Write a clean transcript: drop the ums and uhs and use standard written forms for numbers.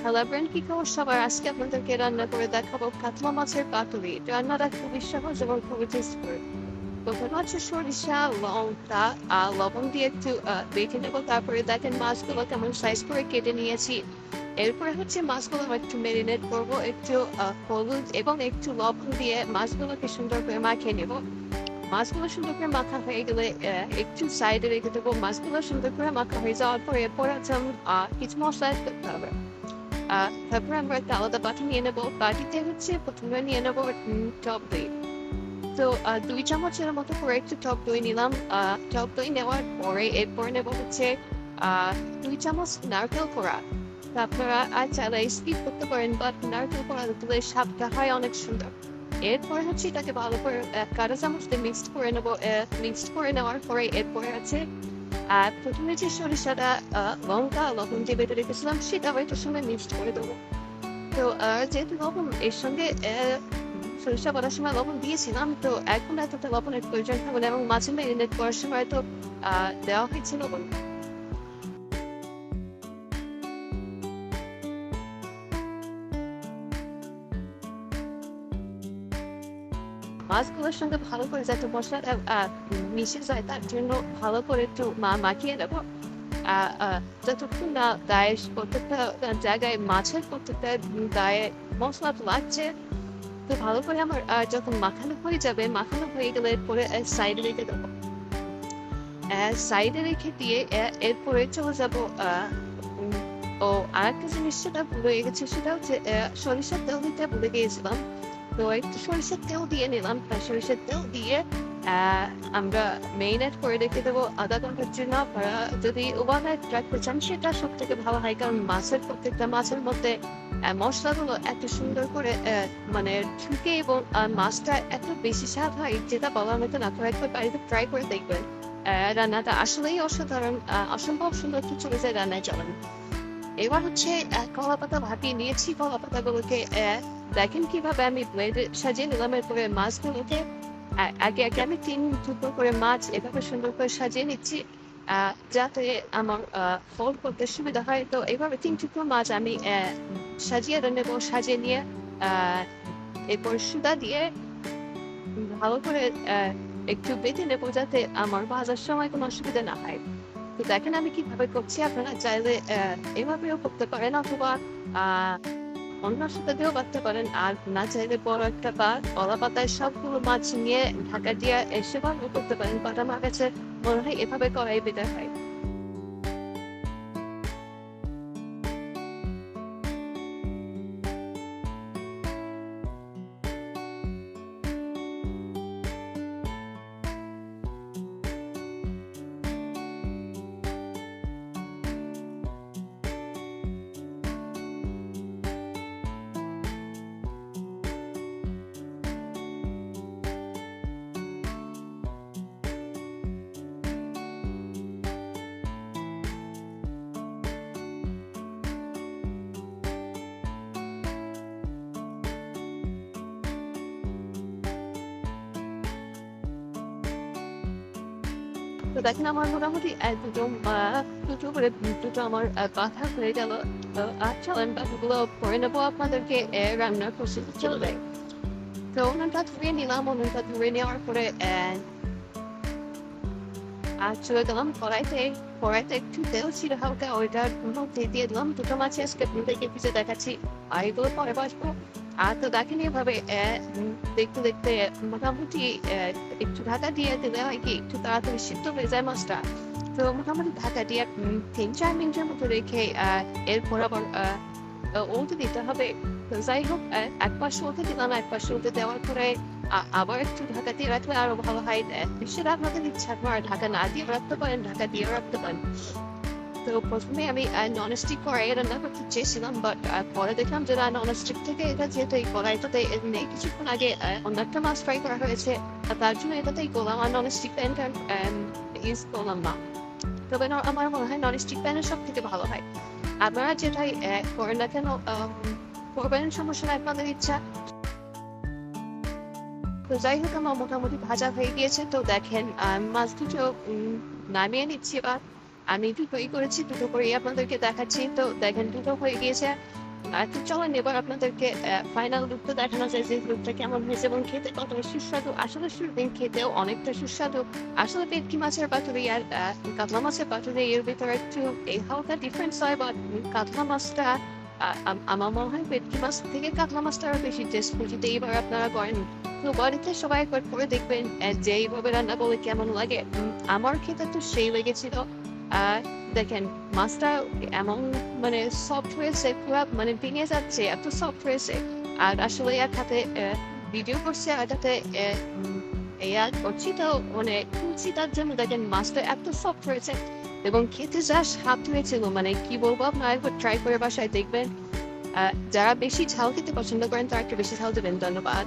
Hello friend, কি খবর সবার? আজকে আপনাদেরকে রান্না করে দেখাবো কাতলা মাছের পাতুরি। রান্নাটা খুবই সহজ এবং খুবই টেস্টফুল। প্রথমে হচ্ছে সরিষা, লঙ্কা লবণ দিয়ে একটু বেটে নেবো। তারপরে দেখেন মাছগুলো কেমন সাইজ করে কেটে নিয়েছি। এরপরে হচ্ছে মাছগুলো একটু মেরিনেট করবো, একটু হলুদ এবং একটু লবণ দিয়ে মাছগুলোকে সুন্দর করে মাখিয়ে নেবো। মাছগুলো সুন্দর করে মাখা হয়ে গেলে একটু সাইডে রেখে দেবো। মাছগুলো সুন্দর করে মাখা হয়ে যাওয়ার পরে এরপরে হচ্ছে কিছু মশলা অ্যাড করতে হবে। তারপরে আমরা একটা আলাদা বাটি নিয়ে নেবো। বাটিতে হচ্ছে প্রথমে নিয়ে নেবো টক দই। তো 2 চামচের মতো করে একটু টক দই নিলাম। টক দই নেওয়ার পরে এরপরে নেবো হচ্ছে 2 চামচ নারকেল কোড়া। তো আপনারা চাইলে স্কিপ করতে পারেন, বাট নারকেল কোড়া দিলে স্বাদটা হয় অনেক সুন্দর। এরপরে হচ্ছে এটাকে ভালো করে কাঁটা চামচ দিয়ে মিক্সড করে নেবো। মিক্সড করে নেওয়ার পরে এরপরে আছে আর প্রথমে যে সরিষাটা লঙ্কা লবণ দিয়ে বেটে রেখেছিলাম সেটা এটার সঙ্গে মিক্সড করে দেবো। তো যেহেতু লবণ এর সঙ্গে সরিষা বাটার সময় লবণ দিয়েছিলাম, তো এখন এতটা লবণের প্রয়োজন হবে না এবং মাছে ম্যারিনেট করার সময় তো দেওয়া হয়েছে লবণ। মাছগুলোর সঙ্গে ভালো করে যাতে মশলাটা মিশে যায় তার জন্য ভালো করে একটু মাখিয়ে দেবো। যতক্ষণ না গায়ে প্রত্যেকটা জায়গায় মাছের প্রত্যেকটা গায়ে মশলা লাগছে, তো ভালো করে আমার যখন মাখানো হয়ে যাবে, মাখানো হয়ে গেলে এরপরে সাইডে রেখে দেবো। সাইডে রেখে দিয়ে এরপরে চলে যাবো ও আরেকটা জিনিস সেটা ভুলে গেছি, সেটা হচ্ছে সরিষার তেল দিতে ভুলে গিয়েছিলাম। তো একটু সরিষার তেল দিয়ে নিলাম। সরিষার তেল দিয়ে আমরা মেরিনেট করে রেখে দেবো আধা ঘন্টার জন্য। আপনারা যদি ওভারনাইট রাখতে চান সেটা সব থেকে ভালো হয়, কারণ প্রত্যেকটা মাছের মধ্যে মশলাগুলো এত সুন্দর করে মানে ঢুকে এবং মাছটা এত বেশি স্বাদ হয় যেটা বলার মতো না। আপনারা একবার বাড়িতে ট্রাই করে দেখবেন। রান্নাটা আসলেই অসাধারণ, অসম্ভব সুন্দর কিছু হয়েছে রান্নায় চলেন। এবার হচ্ছে কলা পাতা ভাপিয়ে নিয়েছি। কলা পাতাগুলোকে দেখেন কিভাবে আমি ব্লেডে সাজিয়ে নিলাম। এরপরে মাছগুলোকে আগে আগে আমি 3 টুকরো করে মাছ এভাবে সুন্দর করে সাজিয়ে নিচ্ছি যাতে আমার ফোল্ড করতে সুবিধা হয়। তো এইভাবে 3 টুকরো মাছ আমি সাজিয়ে নেবো। সাজিয়ে নিয়ে এরপর সুতা দিয়ে ভালো করে একটু বেঁধে নেবো যাতে আমার ভাজার সময় কোনো অসুবিধা না হয়। তো দেখেন আমি কিভাবে করছি। আপনারা চাইলে এভাবেও করতে পারেন, অথবা অন্য সুতা দিয়েও বাঁধতে পারেন। আর না চাইলে বড় একটা কলা পাতায় সবগুলো মাছ নিয়ে ঢাকা দিয়ে সেভাবেও করতে পারেন। বাট আমার কাছে মনে হয় এভাবে করাই বেটার হয়। তো দেখেন আমার মোটামুটি দুটো করে দুটো আমার কথা হয়ে গেল। তো চলেন বাকিগুলো করে নেবো, আপনাদেরকে রান্নার প্রস্তুতি চলবে। তো উনুনটা ধরিয়ে নিলাম। উনুনটা ধরিয়ে নেওয়ার পরে চলে গেলাম কড়াইতে। কড়াইতে একটু তেল ছিল হালকা, ওইটার মধ্যে দিয়ে দিলাম দুটো মাছ আজকে আপনাদেরকে ভেজে দেখাচ্ছি। আর এগুলো পরে বাসবো। আর তো দেখেন এভাবে দেখতে দেখতে মোটামুটি একটু ঢাকা দিয়ে দিলে হয় কি একটু তাড়াতাড়ি সিদ্ধ হয়ে যায় মাছটা। তো মোটামুটি ঢাকা দিয়ে 3-4 মিনিটের মতো রেখে এরপর আবার উল্টে দিতে হবে। তো যাই হোক, এক পাশে উল্টে দিলাম। এক পাশে উল্টে দেওয়ার পরে আবার একটু ঢাকা দিয়ে রাখলে আরো ভালো হয়। সেটা আপনাদের ইচ্ছা, আপনারা ঢাকা না দিয়ে রাখতে পারেন, ঢাকা দিয়ে রাখতে পারেন। তো প্রথমে আমি ননস্টিক কড়াইয়ে রান্না করতে চেয়েছিলাম, বাট পরে দেখলাম যে ননস্টিক থেকে এটা যেহেতু এই কড়াইটাতে নেই, কিছুক্ষণ আগে অন্য একটা মাছ ফ্রাই করা হয়েছে, তার জন্য এটাতেই করলাম। আর ননস্টিক প্যানটা ইউজ করলাম না। তবে আমার মনে হয় ননস্টিক প্যানের সব থেকে ভালো হয়। আপনারা যেটাই করেন না কেন করবেন, সমস্যা নাই, আপনাদের ইচ্ছা। তো যাই হোক, আমার মোটামুটি ভাজা হয়ে গিয়েছে। তো দেখেন মাছ দুটো নামিয়ে নিচ্ছি এবার। আমি দুটোই করেছি, দুটো করেই আপনাদেরকে দেখাচ্ছি। তো দেখেন দুটো হয়ে গিয়েছে। তো চলেন এবার আপনাদেরকে ফাইনাল লুকটা দেখানো যায় যে লুকটা কেমন হয়েছে এবং খেতে কতটা সুস্বাদু। আসলে শুরুদিন খেতেও অনেকটা সুস্বাদু। আসলে ভেটকি মাছের পাতুরি আর কাতলা মাছের পাতুরি এর ভিতরে একটু এই হালকা ডিফারেন্স হয়, বাট কাতলা মাছটা আমার মনে হয় ভেটকি মাছ থেকে কাতলা মাছটা আরো বেশি টেস্টফুল, যদি এইবার আপনারা করেন। তো বাড়িতে সবাই একবার করে দেখবেন যে এইভাবে রান্না করলে কেমন লাগে। আমার খেতে তো সেই লেগেছিল। আহ দেখেন মাছটা এমন মানে সফট হয়েছে, পুরো মানে ভেঙে যাচ্ছে, এত সফট হয়েছে। আর আসলে এক হাতে ভিডিও করছে আর এটাতে করছি, তো মানে খুলছি, তার জন্য দেখেন মাছটা এত সফট হয়েছে এবং খেতে যা স্বাদ হয়েছিল, মানে কি বলবো, আপনারা একবার ট্রাই করে বাসায় দেখবেন। যারা বেশি ঝাল খেতে পছন্দ করেন তারা একটু বেশি ঝাল দেবেন। ধন্যবাদ।